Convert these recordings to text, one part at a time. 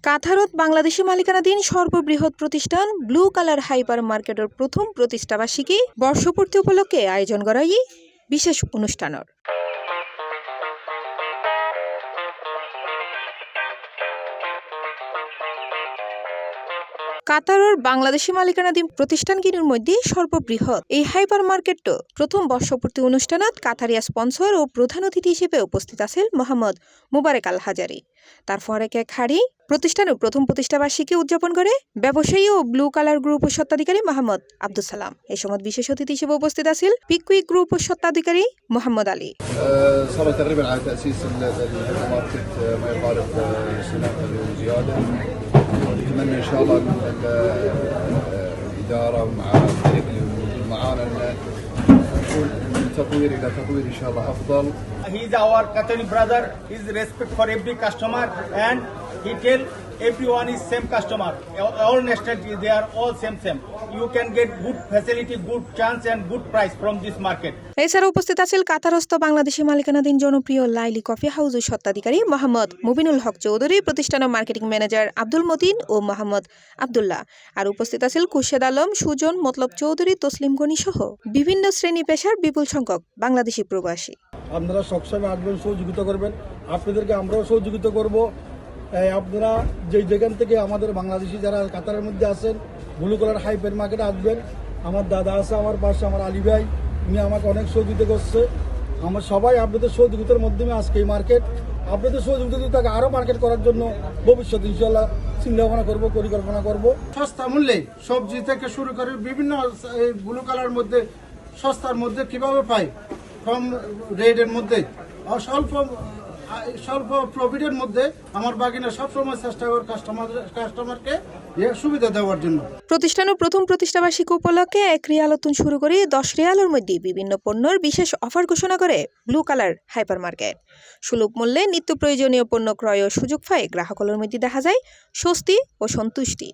কাথারত বাংলাদেশি মালিকানাধীন সর্ববৃহৎ প্রতিষ্ঠান ব্লু কালার হাইপার মার্কেটের প্রথম প্রতিষ্ঠাবার্ষিকী বর্ষপূর্তি উপলক্ষে আয়োজন করা বিশেষ অনুষ্ঠানের কাতারের বাংলাদেশি মালিকানাধীন প্রতিষ্ঠানগুলির মধ্যে সর্ববৃহৎ এই হাইপার মার্কেটটো প্রথম বর্ষপূর্তি অনুষ্ঠানত কাতারিয়া স্পন্সর ও প্রধান অতিথি হিসেবে উপস্থিত আছেন মোহাম্মদ মুবারক আল হাজারি। তারপর এক খাড়ি প্রতিষ্ঠানের প্রথম প্রতিষ্ঠাবার্ষিকী উদযাপন করে ব্যবসায়ী ও ব্লু কালার গ্রুপ স্বত্বাধিকারী মোহাম্মদ আব্দুল সালাম। এই সময় বিশেষ অতিথি হিসেবে উপস্থিত আছেন পিকুইক গ্রুপ স্বত্বাধিকারী Mohammad Ali. صار تقريبا على تأسيس الماركت ما يقارب سنة وزيادة، ونتمنى إن شاء الله الإدارة مع الفريق اللي موجود معانا نكون من تطوير إلى تطوير إن شاء الله أفضل. He is our Qatari brother. His respect for every customer, and he tell everyone is same customer. All nationality, they are all same. You can get good facility, good chance, and good price from this market. এছাড়া উপস্থিত আছেন কাতারস্থ বাংলাদেশি মালিকানাধীন জনপ্রিয় Laili coffee হাউসের স্বত্বাধিকারী মোহাম্মদ মুবিনুল হক চৌধুরী, প্রতিষ্ঠানের marketing manager Abdul Matin ও মোহাম্মদ আব্দুল্লাহ। আর উপস্থিত আছেন খুরশেদ আলম, সুজন, মতলব চৌধুরী, তসলিম গনি সহ বিভিন্ন শ্রেণী পেশার বিপুল সংখ্যক বাংলাদেশি প্রবাসী। আপনারা সবসময় আসবেন, সহযোগিতা করবেন, আপনাদেরকে আমরাও সহযোগিতা করব। আপনারা যেখান থেকে আমাদের বাংলাদেশি যারা কাতারের মধ্যে আছেন ব্লু কালার হাইপার মার্কেটে আসবেন। আমার দাদা আছে আমার পাশে, আমার আলী ভাই, উনি আমাকে অনেক সহযোগিতা করছে। আমার সবাই আপনাদের সহযোগিতার মাধ্যমে আজকে এই মার্কেট, আপনাদের সহযোগিতা আরও মার্কেট করার জন্য ভবিষ্যৎ ইনশাল্লাহ চিন্তা ভাবনা করবো, পরিকল্পনা করব। সস্তা মূল্যে সবজি থেকে শুরু করে বিভিন্ন ব্লু কালার মধ্যে সস্তার মধ্যে কিভাবে পাই, কম রেটের মধ্যে স্বল্প প্রফিটের মধ্যে আমার বাগিনা সবসময় চেষ্টা করে কাস্টমারকে সুবিধা দেওয়ার জন্য। প্রতিষ্ঠানের প্রথম প্রতিষ্ঠাবার্ষিকী উপলক্ষে 1 রিয়ালতন শুরু করে 10 রিয়ালের মধ্যে বিভিন্ন পণ্যের বিশেষ অফার ঘোষণা করে ব্লু কালার হাইপার মার্কেট। সুলভ মূল্যে নিত্য প্রয়োজনীয় পণ্য ক্রয়ের সুযোগ পায় গ্রাহকের মধ্যে দেখা যায় স্বস্তি ও সন্তুষ্টি।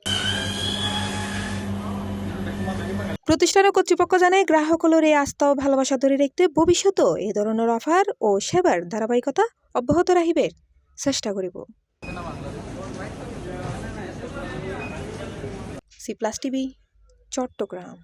প্রতিষ্ঠানের কর্তৃপক্ষ জানায় গ্রাহকের এই আস্থা ও ভালোবাসা ধরে রাখতে ভবিষ্যতেও এই ধরনের অফার ও সেবার ধারাবাহিকতা অব্যাহত রাখিবার চেষ্টা করিব। C plus TV, Chittagong.